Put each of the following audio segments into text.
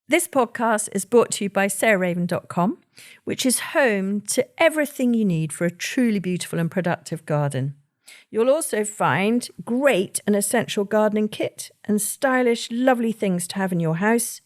This podcast is brought to you by sarahraven.com, which is home to everything you need for a truly beautiful and productive garden. You'll also find great and essential gardening kit and stylish, lovely things to have in your house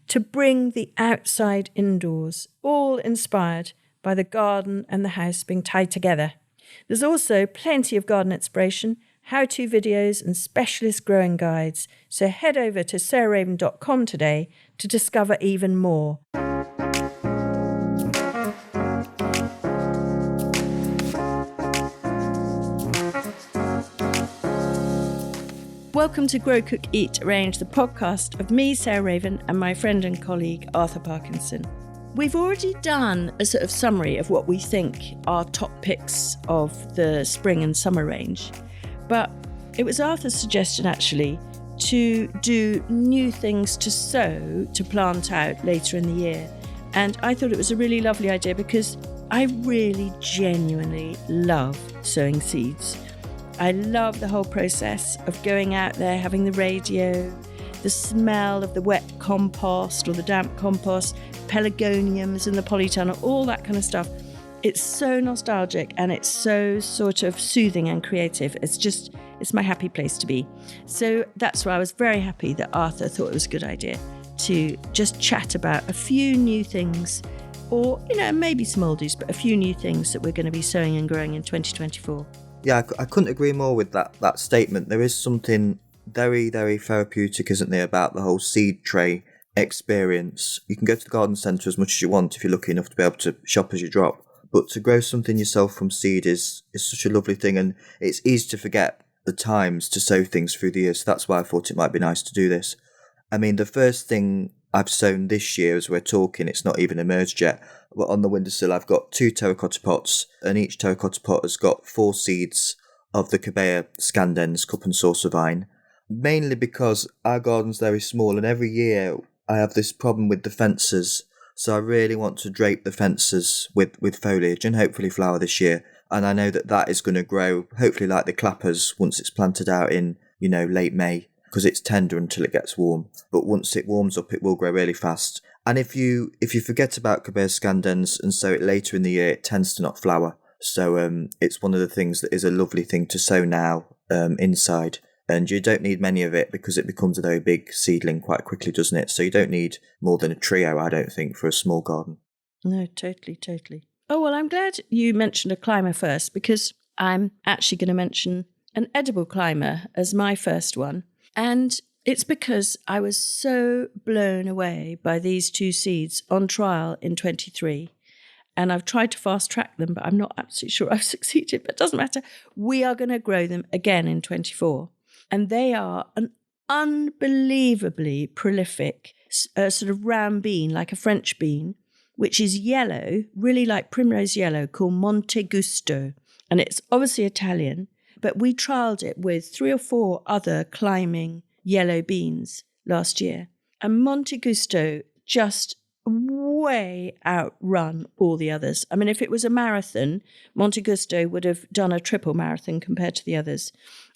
to bring the outside indoors, all inspired by the garden and the house being tied together. There's also plenty of garden inspiration, how-to videos and specialist growing guides, so head over to sarahraven.com today to discover even more. Welcome to Grow, Cook, Eat, Arrange, the podcast of me, Sarah Raven, and my friend and colleague, Arthur Parkinson. We've already done a sort of summary of what we think are top picks of the spring and summer range, but it was Arthur's suggestion, actually, to do new things to sow, to plant out later in the year. And I thought it was a really lovely idea because I really genuinely love sowing seeds. I love the whole process of going out there, having the radio, the smell of the wet compost or the damp compost, pelargoniums in the polytunnel, all that kind of stuff. It's so nostalgic and it's so sort of soothing and creative. It's my happy place to be. So that's why I was very happy that Arthur thought it was a good idea to just chat about a few new things, or, maybe some oldies, but a few new things that we're going to be sowing and growing in 2024. Yeah, I couldn't agree more with that statement. There is something very, very therapeutic, isn't there, about the whole seed tray experience. You can go to the garden centre as much as you want if you're lucky enough to be able to shop as you drop. But to grow something yourself from seed is such a lovely thing, and it's easy to forget the times to sow things through the year. So that's why I thought it might be nice to do this. I mean, the first thing I've sown this year, as we're talking, it's not even emerged yet, but on the windowsill I've got 2 terracotta pots, and each terracotta pot has got 4 seeds of the Cobaea Scandens cup and saucer vine, mainly because our garden's very small, and every year I have this problem with the fences. So I really want to drape the fences with foliage and hopefully flower this year. And I know that is going to grow, hopefully like the clappers, once it's planted out in, late May, because it's tender until it gets warm. But once it warms up, it will grow really fast. And if you forget about Cobaea Scandens and sow it later in the year, it tends to not flower. So it's one of the things that is a lovely thing to sow now inside. And you don't need many of it because it becomes a very big seedling quite quickly, doesn't it? So you don't need more than a trio, I don't think, for a small garden. No, totally. Oh, well, I'm glad you mentioned a climber first, because I'm actually going to mention an edible climber as my first one. And it's because I was so blown away by these 2 seeds on trial in 23. And I've tried to fast track them, but I'm not absolutely sure I've succeeded, but it doesn't matter. We are going to grow them again in 24. And they are an unbelievably prolific sort of round bean, like a French bean, which is yellow, really like primrose yellow, called Monte Gusto. And it's obviously Italian, but we trialled it with 3 or 4 other climbing yellow beans last year. And Monte Gusto just way outrun all the others. I mean, if it was a marathon, Monte Gusto would have done a triple marathon compared to the others.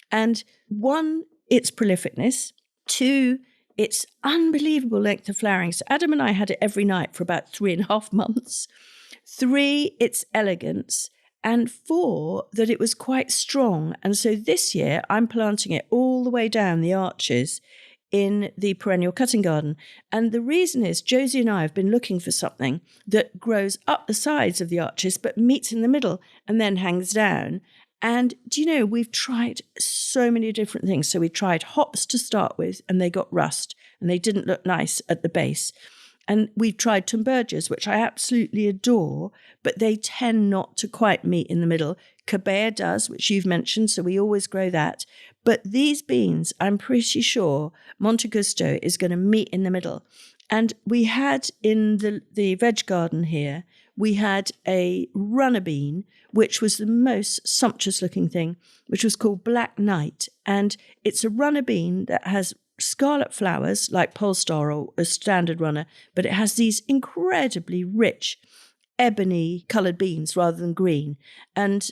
And 1, its prolificness. 2, its unbelievable length of flowering. So Adam and I had it every night for about 3.5 months. 3, its elegance. And 4, that it was quite strong. And so this year I'm planting it all the way down the arches in the Perennial cutting garden. And the reason is Josie and I have been looking for something that grows up the sides of the arches but meets in the middle and then hangs down. And do you know, we've tried so many different things. So we tried hops to start with, and they got rust, and they didn't look nice at the base. And we've tried tumbergias, which I absolutely adore, but they tend not to quite meet in the middle. Cobaea does, which you've mentioned, so we always grow that. But these beans, I'm pretty sure Monte Gusto is going to meet in the middle. And we had in the veg garden here, we had a runner bean, which was the most sumptuous looking thing, which was called Black Knight. And it's a runner bean that has scarlet flowers like Polestar or a standard runner, but it has these incredibly rich ebony coloured beans rather than green. And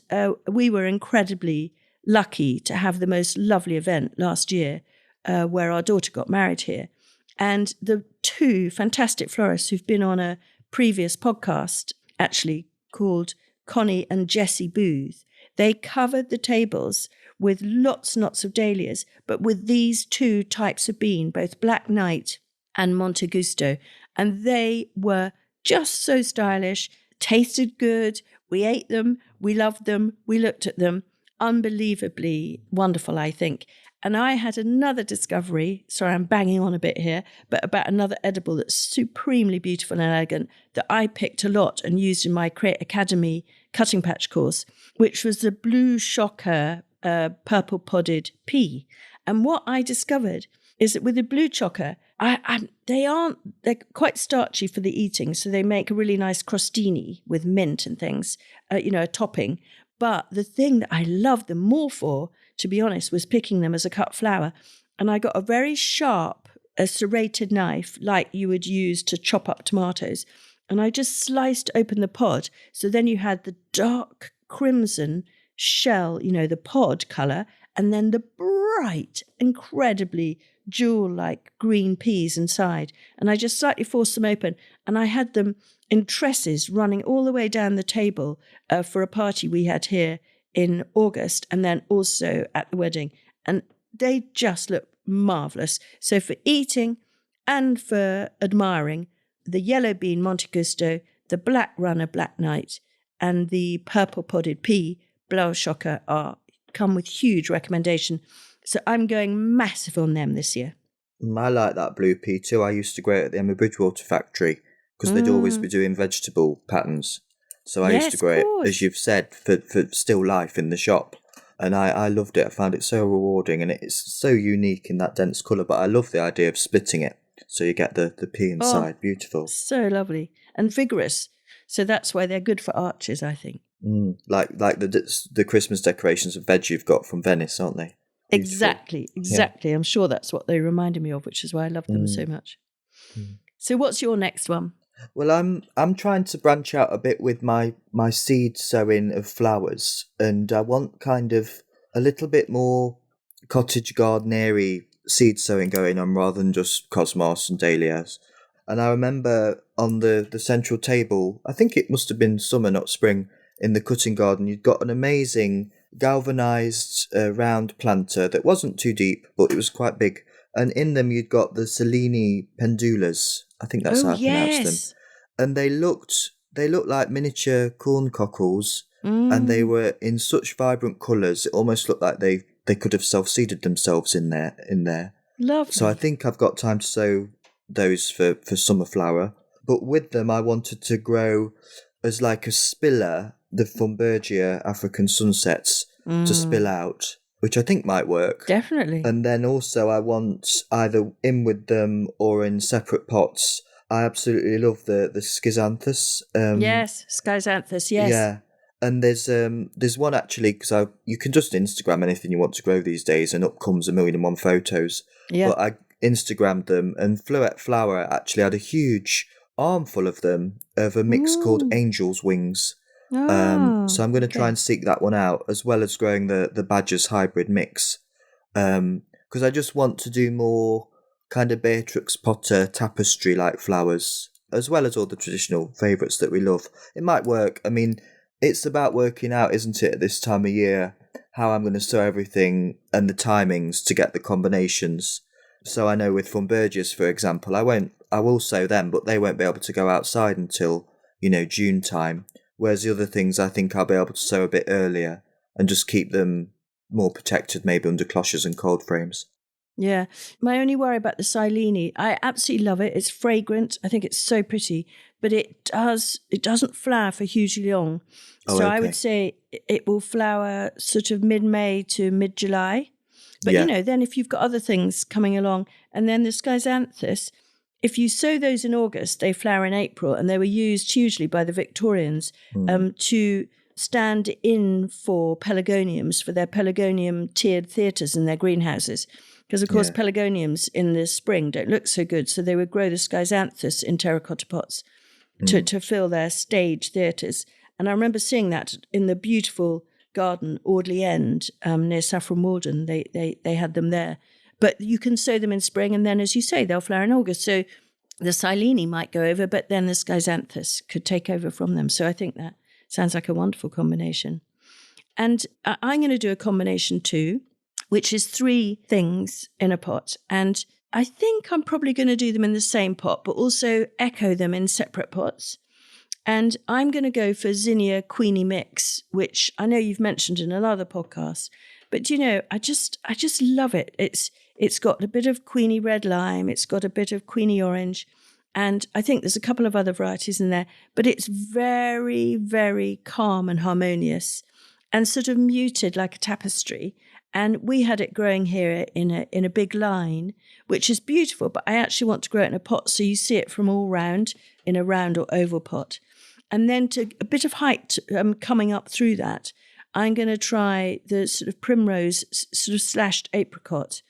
we were incredibly lucky to have the most lovely event last year where our daughter got married here. And the two fantastic florists who've been on a previous podcast, actually called Connie and Jessie Booth, they covered the tables with lots and lots of dahlias, but with these two types of bean, both Black Knight and Monte Gusto. And they were just so stylish, tasted good. We ate them, we loved them, we looked at them. Unbelievably wonderful, I think. And I had another discovery, sorry, I'm banging on a bit here, but about another edible that's supremely beautiful and elegant that I picked a lot and used in my Create Academy cutting patch course, which was the Blue Shocker purple podded pea. And what I discovered is that with the blue chocker, they're quite starchy for the eating, so they make a really nice crostini with mint and things, a topping. But the thing that I loved them more for, to be honest, was picking them as a cut flower. And I got a very sharp, serrated knife like you would use to chop up tomatoes. And I just sliced open the pod. So then you had the dark crimson shell, the pod colour, and then the bright, incredibly jewel-like green peas inside. And I just slightly forced them open. And I had them in tresses running all the way down the table for a party we had here in August, and then also at the wedding. And they just look marvellous. So for eating and for admiring, the yellow bean Monte Gusto, the black runner Black Knight, and the purple podded pea Blue Shocker come with huge recommendation. So I'm going massive on them this year. I like that blue pea too. I used to grow it at the Emma Bridgewater factory because they'd always be doing vegetable patterns. So I used to grow it, as you've said, for still life in the shop. And I loved it. I found it so rewarding, and it's so unique in that dense colour. But I love the idea of splitting it so you get the pea inside. Beautiful. So lovely and vigorous. So that's why they're good for arches, I think. Like the Christmas decorations of veg you've got from Venice, aren't they? Beautiful. Exactly. Yeah. I'm sure that's what they reminded me of, which is why I love them so much. So what's your next one? Well, I'm trying to branch out a bit with my seed sowing of flowers, and I want kind of a little bit more cottage garden-y seed sowing going on rather than just cosmos and dahlias. And I remember on the central table, I think it must have been summer, not spring, in the cutting garden, you'd got an amazing galvanised round planter that wasn't too deep, but it was quite big. And in them you'd got the Cellini pendulas. I think that's how I pronounce them. And they looked like miniature corn cockles, and they were in such vibrant colours. It almost looked like they could have self-seeded themselves in there. Lovely. So I think I've got time to sow those for summer flower. But with them I wanted to grow as like a spiller the Thunbergia African sunsets to spill out, which I think might work. Definitely. And then also I want either in with them or in separate pots. I absolutely love the schizanthus. Yes, schizanthus, yes. Yeah. And there's one actually, because you can just Instagram anything you want to grow these days and up comes 1,000,001 photos. Yeah. But I Instagrammed them, and Fluette Flower actually had a huge armful of them, of a mix called Angel's Wings. So I'm going to try and seek that one out, as well as growing the Badger's hybrid mix. Because I just want to do more kind of Beatrix Potter tapestry-like flowers, as well as all the traditional favourites that we love. It might work. I mean, it's about working out, isn't it, at this time of year, how I'm going to sow everything and the timings to get the combinations. So I know with Thunbergias, for example, I will sow them, but they won't be able to go outside until, June time. Whereas the other things, I think I'll be able to sow a bit earlier and just keep them more protected, maybe under cloches and cold frames. Yeah. My only worry about the Silene, I absolutely love it. It's fragrant. I think it's so pretty, but it doesn't flower for hugely long. So I would say it will flower sort of mid-May to mid-July. But, then if you've got other things coming along, and then the schizanthus, if you sow those in August, they flower in April, and they were used hugely by the Victorians to stand in for pelargoniums, for their pelargonium tiered theatres in their greenhouses. Because, of course, pelargoniums in the spring don't look so good, so they would grow the schizanthus in terracotta pots to fill their stage theatres. And I remember seeing that in the beautiful garden, Audley End, near Saffron Walden. They had them there. But you can sow them in spring, and then, as you say, they'll flower in August. So the Silene might go over, but then the Schizanthus could take over from them. So I think that sounds like a wonderful combination. And I'm going to do a combination too, which is 3 things in a pot. And I think I'm probably going to do them in the same pot, but also echo them in separate pots. And I'm going to go for Zinnia Queenie Mix, which I know you've mentioned in another podcast. But I just love it. It's got a bit of Queenie Red Lime. It's got a bit of Queenie Orange. And I think there's a couple of other varieties in there. But it's very, very calm and harmonious and sort of muted like a tapestry. And we had it growing here in a big line, which is beautiful. But I actually want to grow it in a pot so you see it from all round in a round or oval pot. And then to a bit of height coming up through that, I'm going to try the sort of primrose sort of slashed apricot,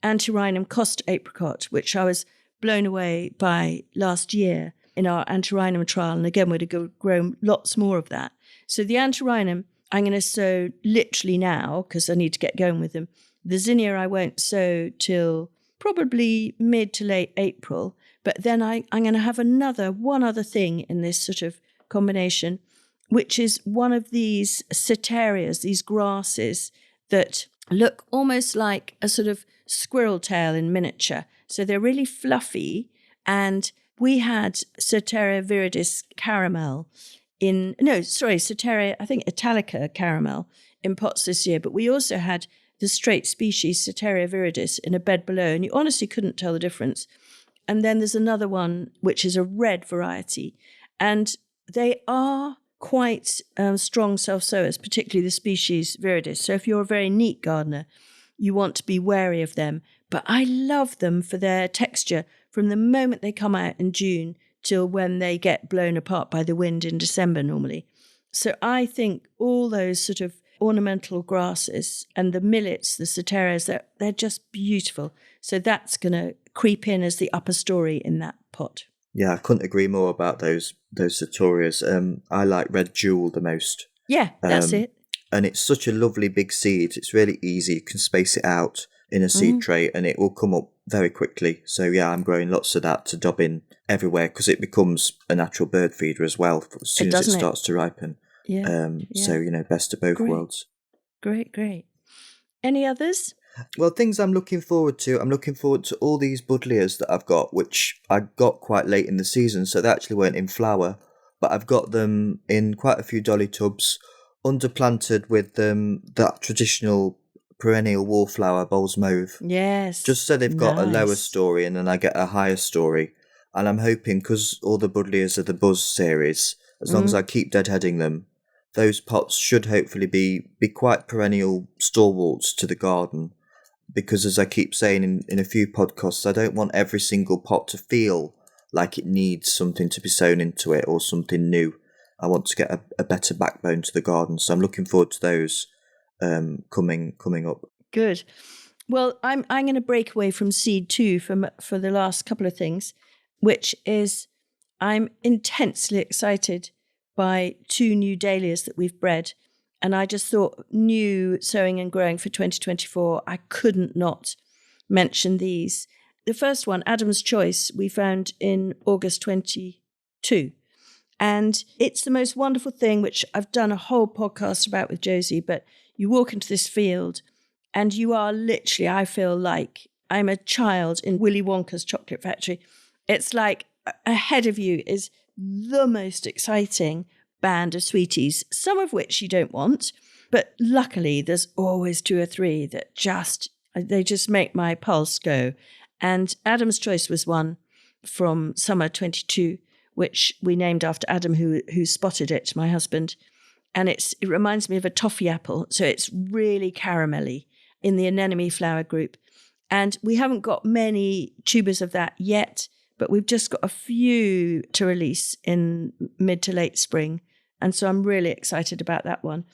Antirrhinum Cost apricot, which I was blown away by last year in our Antirrhinum trial. And again, we'd have grown lots more of that. So the Antirrhinum, I'm going to sow literally now because I need to get going with them. The Zinnia I won't sow till probably mid to late April. But then I'm going to have one other thing in this sort of combination, which is one of these Seterias, these grasses that look almost like a sort of squirrel tail in miniature. So they're really fluffy. And we had Seteria viridis caramel Seteria, I think Italica caramel in pots this year. But we also had the straight species Seteria viridis in a bed below. And you honestly couldn't tell the difference. And then there's another one, which is a red variety. And they are quite strong self-sowers, particularly the species viridis. So if you're a very neat gardener, you want to be wary of them. But I love them for their texture from the moment they come out in June till when they get blown apart by the wind in December normally. So I think all those sort of ornamental grasses and the millets, the Seterias, they're just beautiful. So that's going to creep in as the upper story in that pot. Yeah, I couldn't agree more about those Seterias. I like Red Jewel the most. Yeah, that's it. And it's such a lovely big seed. It's really easy. You can space it out in a seed tray and it will come up very quickly. So yeah, I'm growing lots of that to dob in everywhere because it becomes a natural bird feeder as well as soon as it starts to ripen. Yeah. So, best of both worlds. Great. Any others? Well, things I'm looking forward to. I'm looking forward to all these Dahlias that I've got, which I got quite late in the season, so they actually weren't in flower. But I've got them in quite a few dolly tubs, underplanted with that traditional perennial wallflower, Bowls Mauve. Yes. Just so they've got a lower story and then I get a higher story. And I'm hoping, because all the Dahlias are the Buzz series, as long as I keep deadheading them, those pots should hopefully be quite perennial stalwarts to the garden. Because as I keep saying in a few podcasts, I don't want every single pot to feel like it needs something to be sown into it or something new. I want to get a better backbone to the garden. So I'm looking forward to those coming up. Good. Well, I'm going to break away from seed too for the last couple of things, which is I'm intensely excited by 2 new Dahlias that we've bred. And I just thought new sowing and growing for 2024, I couldn't not mention these. The first one, Adam's Choice, we found in August 22. And it's the most wonderful thing, which I've done a whole podcast about with Josie, but you walk into this field and you are literally, I feel like I'm a child in Willy Wonka's chocolate factory. It's like ahead of you is the most exciting band of sweeties, some of which you don't want, but luckily there's always 2 or 3 that they just make my pulse go. And Adam's Choice was one from summer 22, which we named after Adam, who spotted it, my husband. And it reminds me of a toffee apple, so it's really caramelly in the anemone flower group. And we haven't got many tubers of that yet, but we've just got a few to release in mid to late spring. And so I'm really excited about that one.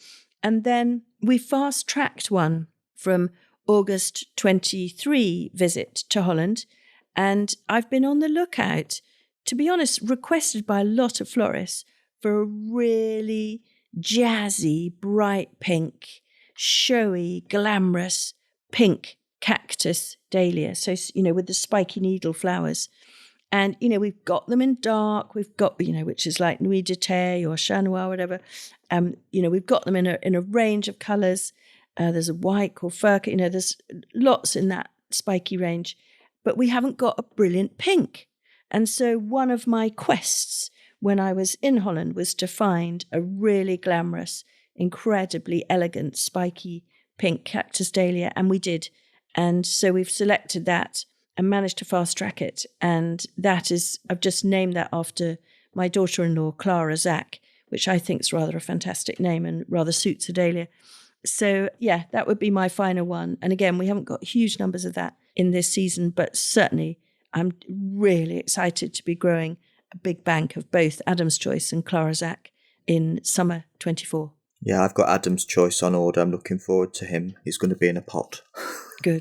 And then we fast-tracked one from August 23 visit to Holland. And I've been on the lookout, to be honest, requested by a lot of florists for a really jazzy, bright pink, showy, glamorous pink cactus dahlia. So, with the spiky needle flowers. And, we've got them in dark. We've got, which is like Nuit d'été or Chat Noir, whatever. We've got them in a range of colours. There's a white called fur. There's lots in that spiky range. But we haven't got a brilliant pink. And so one of my quests when I was in Holland was to find a really glamorous, incredibly elegant, spiky pink cactus dahlia. And we did. And so we've selected that and managed to fast track it. And that is, I've just named that after my daughter-in-law, Clara Zach, which I think is rather a fantastic name and rather suits a dahlia. So yeah, that would be my final one. And again, we haven't got huge numbers of that in this season, but certainly I'm really excited to be growing a big bank of both Adam's Choice and Clara Zach in summer 24. Yeah, I've got Adam's Choice on order. I'm looking forward to him. He's going to be in a pot. Good.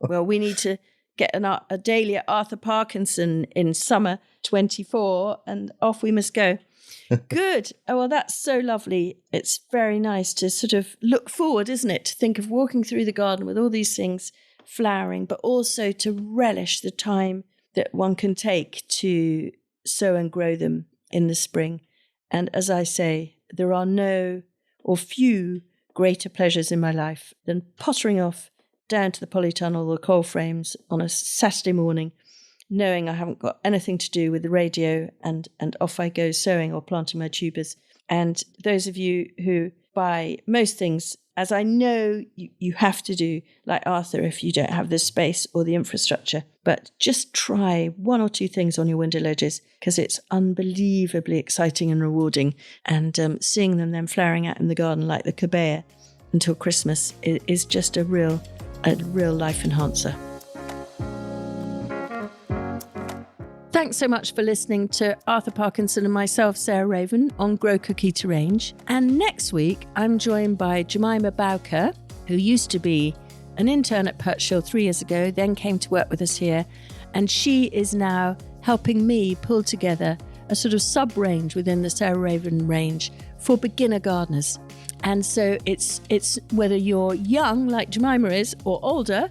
Well, we need to get a dahlia Arthur Parkinson in summer 24 and off we must go. Good. Oh, well, that's so lovely. It's very nice to sort of look forward, isn't it? To think of walking through the garden with all these things flowering, but also to relish the time that one can take to sow and grow them in the spring. And as I say, there are no or few greater pleasures in my life than pottering off down to the polytunnel or coal frames on a Saturday morning, knowing I haven't got anything to do with the radio, and off I go sowing or planting my tubers. And those of you who buy most things, as I know you have to do, like Arthur, if you don't have the space or the infrastructure, but just try one or two things on your window ledges, because it's unbelievably exciting and rewarding. And seeing them then flowering out in the garden like the Cobaea until Christmas is just a real life enhancer. Thanks so much for listening to Arthur Parkinson and myself, Sarah Raven, on Grow Cookie to Range. And next week, I'm joined by Jemima Bowker, who used to be an intern at Pertshill 3 years ago, then came to work with us here. And she is now helping me pull together a sort of sub-range within the Sarah Raven range for beginner gardeners. And so it's whether you're young, like Jemima is, or older,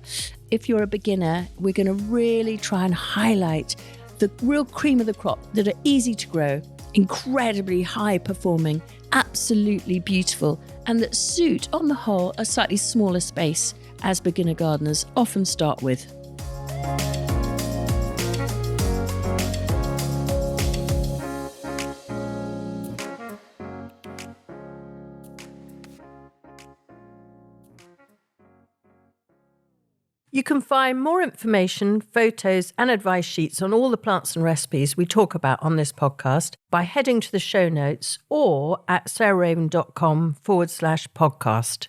if you're a beginner, we're going to really try and highlight the real cream of the crop that are easy to grow, incredibly high performing, absolutely beautiful, and that suit, on the whole, a slightly smaller space, as beginner gardeners often start with. You can find more information, photos and advice sheets on all the plants and recipes we talk about on this podcast by heading to the show notes or at sarahraven.com/podcast.